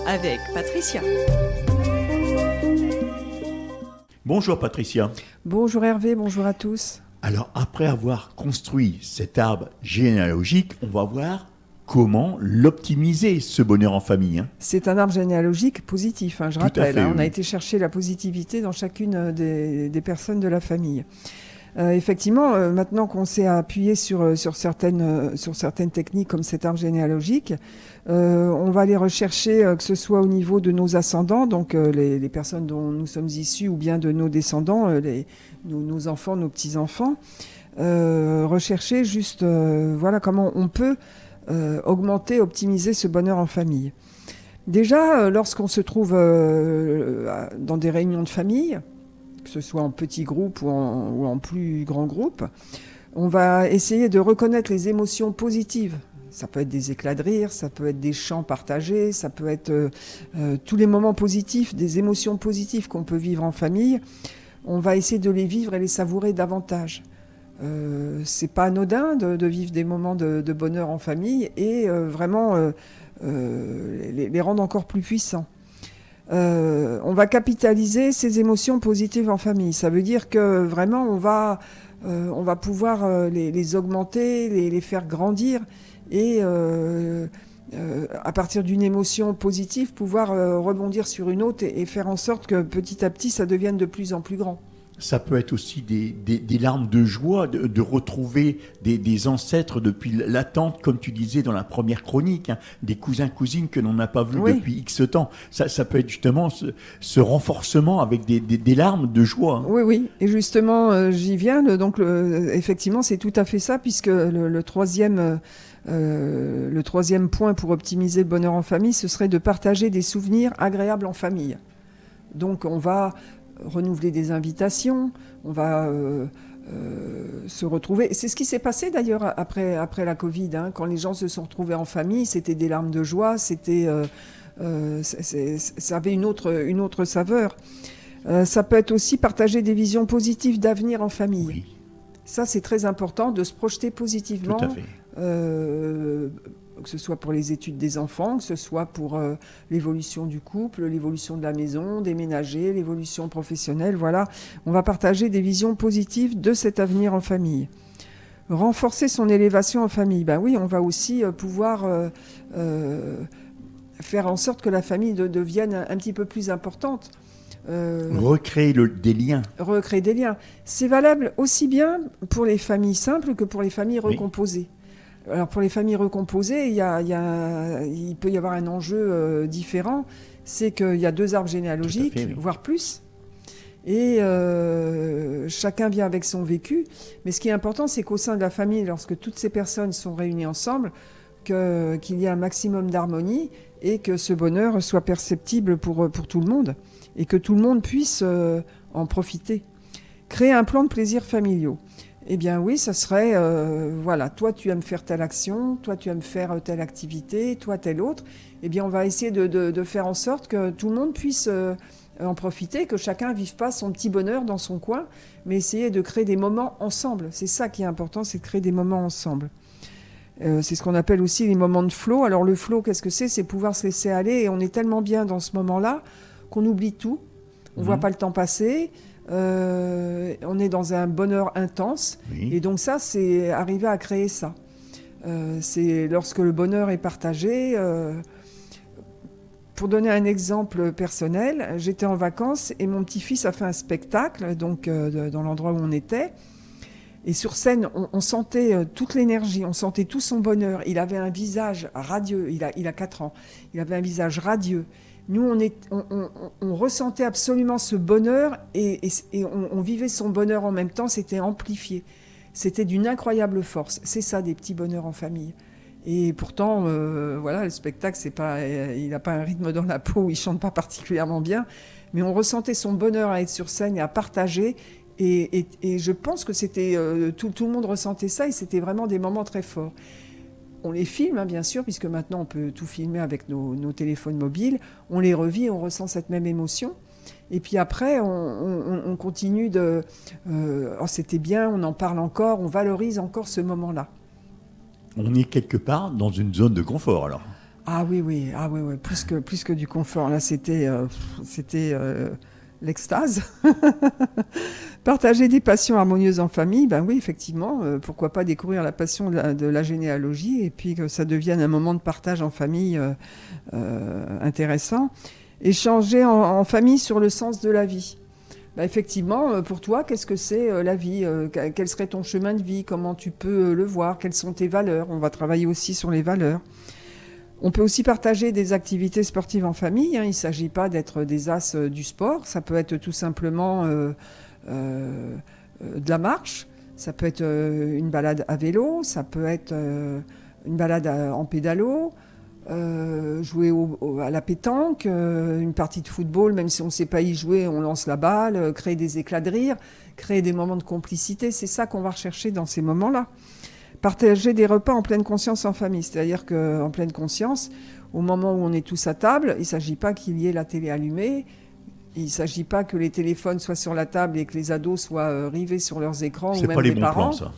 avec Patricia. Bonjour Patricia. Bonjour Hervé, bonjour à tous. Alors après avoir construit cet arbre généalogique, on va voir comment l'optimiser, ce bonheur en famille. C'est un arbre généalogique positif, je rappelle. Fait, oui. On a été chercher la positivité dans chacune des personnes de la famille. Effectivement, maintenant qu'on s'est appuyé sur certaines techniques comme cet arbre généalogique, on va aller rechercher, que ce soit au niveau de nos ascendants, donc les personnes dont nous sommes issus, ou bien de nos descendants, nos enfants, nos petits-enfants, rechercher juste voilà comment on peut augmenter, optimiser ce bonheur en famille. Déjà, lorsqu'on se trouve dans des réunions de famille, que ce soit en petits groupes ou en plus grands groupes, on va essayer de reconnaître les émotions positives. Ça peut être des éclats de rire, ça peut être des chants partagés, ça peut être tous les moments positifs, des émotions positives qu'on peut vivre en famille. On va essayer de les vivre et les savourer davantage. C'est pas anodin de vivre des moments de bonheur en famille et vraiment les rendre encore plus puissants. On va capitaliser ces émotions positives en famille. Ça veut dire que vraiment on va pouvoir les augmenter, les faire grandir et à partir d'une émotion positive pouvoir rebondir sur une autre et faire en sorte que petit à petit ça devienne de plus en plus grand. Ça peut être aussi des larmes de joie de retrouver des ancêtres depuis l'attente, comme tu disais dans la première chronique, des cousins-cousines que l'on n'a pas vus depuis X temps. Ça peut être justement ce renforcement avec des larmes de joie. Oui. Et justement, j'y viens. Donc, effectivement, c'est tout à fait ça, puisque le troisième point pour optimiser le bonheur en famille, ce serait de partager des souvenirs agréables en famille. Donc, on va renouveler des invitations, on va se retrouver. C'est ce qui s'est passé d'ailleurs après la Covid, quand les gens se sont retrouvés en famille, c'était des larmes de joie, ça avait une autre saveur. Ça peut être aussi partager des visions positives d'avenir en famille. Oui. Ça, c'est très important de se projeter positivement. Tout à fait. Que ce soit pour les études des enfants, que ce soit pour l'évolution du couple, l'évolution de la maison, déménager, l'évolution professionnelle, voilà. On va partager des visions positives de cet avenir en famille. Renforcer son élévation en famille. Ben oui, on va aussi pouvoir faire en sorte que la famille devienne un petit peu plus importante. Recréer des liens. Recréer des liens. C'est valable aussi bien pour les familles simples que pour les familles recomposées. Alors pour les familles recomposées, il peut y avoir un enjeu différent, c'est qu'il y a 2 arbres généalogiques, Fait, oui. voire plus, et chacun vient avec son vécu. Mais ce qui est important, c'est qu'au sein de la famille, lorsque toutes ces personnes sont réunies ensemble, qu'il y ait un maximum d'harmonie et que ce bonheur soit perceptible pour tout le monde et que tout le monde puisse en profiter. Créer un plan de plaisirs familiaux. Eh bien oui, ça serait, voilà, toi tu aimes faire telle action, toi tu aimes faire telle activité, toi telle autre. Eh bien on va essayer de faire en sorte que tout le monde puisse en profiter, que chacun ne vive pas son petit bonheur dans son coin, mais essayer de créer des moments ensemble. C'est ça qui est important, c'est de créer des moments ensemble. C'est ce qu'on appelle aussi les moments de flow. Alors le flow, qu'est-ce que c'est ? C'est pouvoir se laisser aller et on est tellement bien dans ce moment-là qu'on oublie tout, on ne voit pas le temps passer. On est dans un bonheur intense et donc ça c'est arriver à créer ça, c'est lorsque le bonheur est partagé. Pour donner un exemple personnel, j'étais en vacances et mon petit-fils a fait un spectacle donc dans l'endroit où on était et sur scène on sentait toute l'énergie, on sentait tout son bonheur. Il avait un visage radieux, il a 4 ans, il avait un visage radieux. Nous, on ressentait absolument ce bonheur et on vivait son bonheur en même temps, c'était amplifié. C'était d'une incroyable force. C'est ça, des petits bonheurs en famille. Et pourtant, voilà, le spectacle, il n'a pas un rythme dans la peau, il ne chante pas particulièrement bien, mais on ressentait son bonheur à être sur scène et à partager. Et je pense que c'était tout le monde ressentait ça et c'était vraiment des moments très forts. On les filme, bien sûr, puisque maintenant on peut tout filmer avec nos téléphones mobiles. On les revit, on ressent cette même émotion. Et puis après, on continue oh, c'était bien, on en parle encore, on valorise encore ce moment-là. On est quelque part dans une zone de confort, alors. Ah oui, oui, plus que du confort. Là, c'était l'extase. Partager des passions harmonieuses en famille, ben oui, effectivement, pourquoi pas découvrir la passion de la généalogie et puis que ça devienne un moment de partage en famille intéressant. Échanger en famille sur le sens de la vie. Ben effectivement, pour toi, qu'est-ce que c'est la vie? Quel serait ton chemin de vie? Comment tu peux le voir? Quelles sont tes valeurs? On va travailler aussi sur les valeurs. On peut aussi partager des activités sportives en famille. Il ne s'agit pas d'être des as du sport. Ça peut être tout simplement de la marche. Ça peut être une balade à vélo. Ça peut être une balade en pédalo. Jouer à la pétanque, une partie de football, même si on ne sait pas y jouer, on lance la balle, créer des éclats de rire, créer des moments de complicité. C'est ça qu'on va rechercher dans ces moments-là. Partager des repas en pleine conscience en famille, c'est-à-dire qu'en pleine conscience, au moment où on est tous à table, il ne s'agit pas qu'il y ait la télé allumée, il ne s'agit pas que les téléphones soient sur la table et que les ados soient rivés sur leurs écrans ou même les parents. C'est pas les bons plans, ça.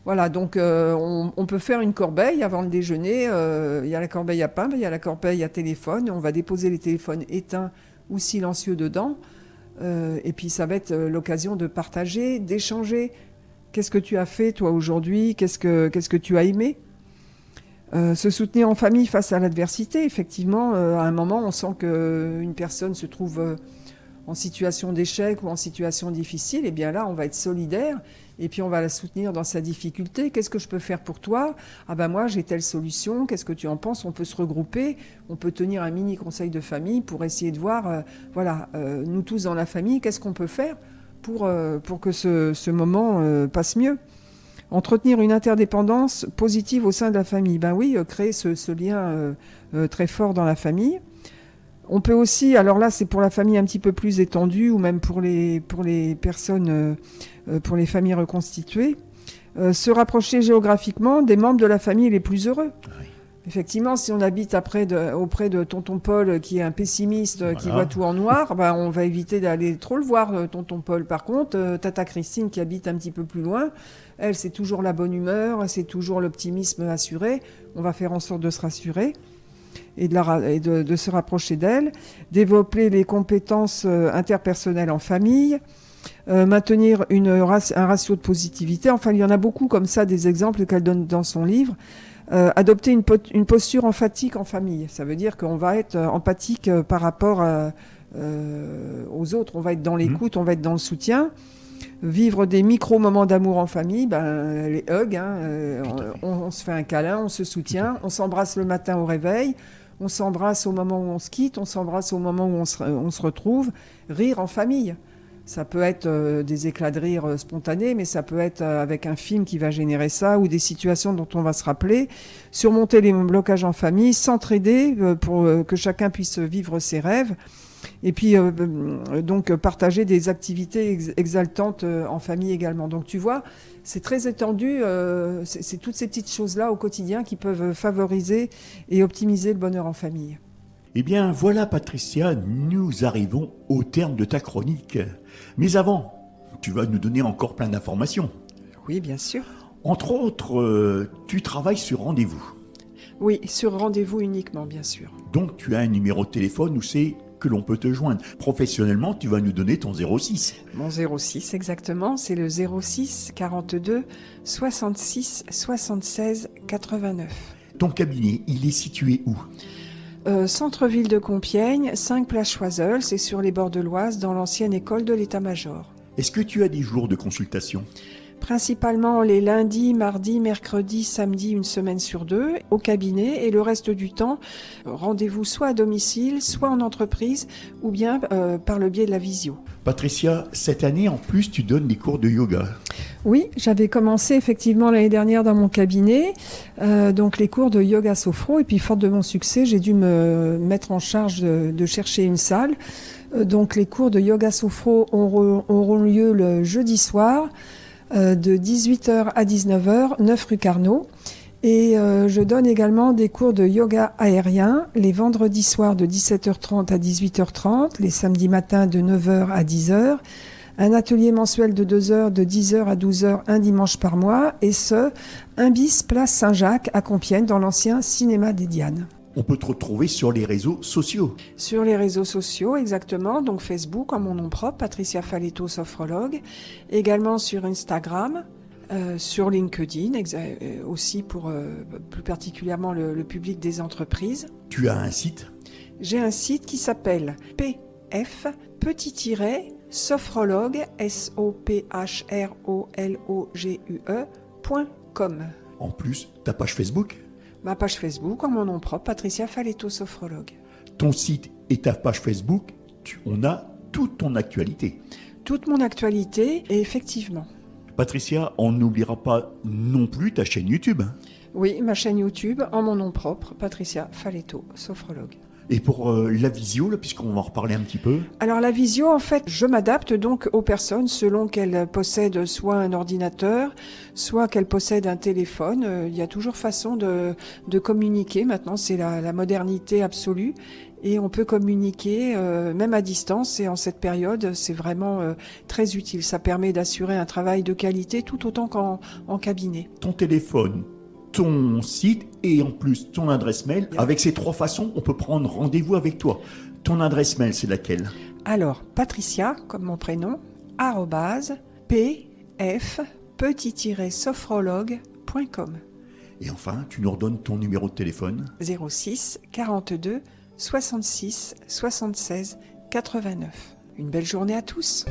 Voilà, donc on peut faire une corbeille avant le déjeuner. Il y a la corbeille à pain, il y a la corbeille à téléphone. On va déposer les téléphones éteints ou silencieux dedans. Et puis ça va être l'occasion de partager, d'échanger. Qu'est-ce que tu as fait, toi, aujourd'hui? Qu'est-ce que tu as aimé? Se soutenir en famille face à l'adversité, effectivement, à un moment, on sent qu'une personne se trouve en situation d'échec ou en situation difficile. Et bien là, on va être solidaire et puis on va la soutenir dans sa difficulté. Qu'est-ce que je peux faire pour toi? Ah ben moi, j'ai telle solution. Qu'est-ce que tu en penses? On peut se regrouper. On peut tenir un mini conseil de famille pour essayer de voir, nous tous dans la famille, qu'est-ce qu'on peut faire pour que ce moment passe mieux. Entretenir une interdépendance positive au sein de la famille. Ben oui, créer ce lien très fort dans la famille. On peut aussi, alors là c'est pour la famille un petit peu plus étendue ou même pour les personnes, pour les familles reconstituées, se rapprocher géographiquement des membres de la famille les plus heureux. Oui. Effectivement, si on habite auprès de tonton Paul qui est un pessimiste, voilà, qui voit tout en noir, ben on va éviter d'aller trop le voir, tonton Paul. Par contre, tata Christine qui habite un petit peu plus loin, elle c'est toujours la bonne humeur, c'est toujours l'optimisme assuré. On va faire en sorte de se rassurer et de se rapprocher d'elle, développer les compétences interpersonnelles en famille, maintenir un ratio de positivité. Enfin, il y en a beaucoup comme ça, des exemples qu'elle donne dans son livre. Adopter une posture emphatique en famille. Ça veut dire qu'on va être empathique par rapport aux autres. On va être dans l'écoute, on va être dans le soutien. Vivre des micro-moments d'amour en famille, les hugs, on se fait un câlin, on se soutient, on s'embrasse le matin au réveil, on s'embrasse au moment où on se quitte, on s'embrasse au moment où on se retrouve. Rire en famille. Ça peut être des éclats de rire spontanés, mais ça peut être avec un film qui va générer ça ou des situations dont on va se rappeler. Surmonter les blocages en famille, s'entraider pour que chacun puisse vivre ses rêves. Et puis, donc, partager des activités exaltantes en famille également. Donc, tu vois, c'est très étendu. C'est toutes ces petites choses-là au quotidien qui peuvent favoriser et optimiser le bonheur en famille. Eh bien, voilà, Patricia, nous arrivons au terme de ta chronique. Mais avant, tu vas nous donner encore plein d'informations. Oui, bien sûr. Entre autres, tu travailles sur rendez-vous. Oui, sur rendez-vous uniquement, bien sûr. Donc, tu as un numéro de téléphone où c'est que l'on peut te joindre. Professionnellement, tu vas nous donner ton 06. Mon 06, exactement, c'est le 06 42 66 76 89. Ton cabinet, il est situé où ? Centre-ville de Compiègne, 5 Place Choiseul, c'est sur les bords de l'Oise, dans l'ancienne école de l'état-major. Est-ce que tu as des jours de consultation ? Principalement les lundis, mardis, mercredis, samedis, une semaine sur 2, au cabinet, et le reste du temps, rendez-vous soit à domicile, soit en entreprise, ou bien par le biais de la visio. Patricia, cette année, en plus, tu donnes des cours de yoga. Oui, j'avais commencé effectivement l'année dernière dans mon cabinet, donc les cours de yoga sophro, et puis forte de mon succès, j'ai dû me mettre en charge de chercher une salle. Donc les cours de yoga sophro auront lieu le jeudi soir, de 18h à 19h, 9 rue Carnot. Et je donne également des cours de yoga aérien les vendredis soirs de 17h30 à 18h30, les samedis matins de 9h à 10h, un atelier mensuel de 2 heures de 10h à 12h un dimanche par mois, et ce, 1 bis place Saint-Jacques à Compiègne dans l'ancien cinéma des Dianes. On peut te retrouver sur les réseaux sociaux. Sur les réseaux sociaux, exactement. Donc Facebook, en mon nom propre, Patricia Faletto, sophrologue. Également sur Instagram, sur LinkedIn, aussi pour plus particulièrement le public des entreprises. Tu as un site? J'ai un site qui s'appelle pf sophrologue, sophrologue.com. En plus, ta page Facebook? Ma page Facebook, en mon nom propre, Patricia Faletto, sophrologue. Ton site et ta page Facebook, on a toute ton actualité. Toute mon actualité, et effectivement. Patricia, on n'oubliera pas non plus ta chaîne YouTube. Oui, ma chaîne YouTube, en mon nom propre, Patricia Faletto, sophrologue. Et pour la visio, là, puisqu'on va en reparler un petit peu. Alors la visio, en fait, je m'adapte donc aux personnes selon qu'elles possèdent soit un ordinateur, soit qu'elles possèdent un téléphone. Il y a toujours façon de communiquer. Maintenant, c'est la modernité absolue. Et on peut communiquer même à distance. Et en cette période, c'est vraiment très utile. Ça permet d'assurer un travail de qualité tout autant qu'en cabinet. Ton téléphone, ton site et en plus ton adresse mail. Avec ces 3 façons, on peut prendre rendez-vous avec toi. Ton adresse mail, c'est laquelle? Alors, Patricia, comme mon prénom, @pf-sophrologue.com. Et enfin, tu nous redonnes ton numéro de téléphone? 06 42 66 76 89. Une belle journée à tous.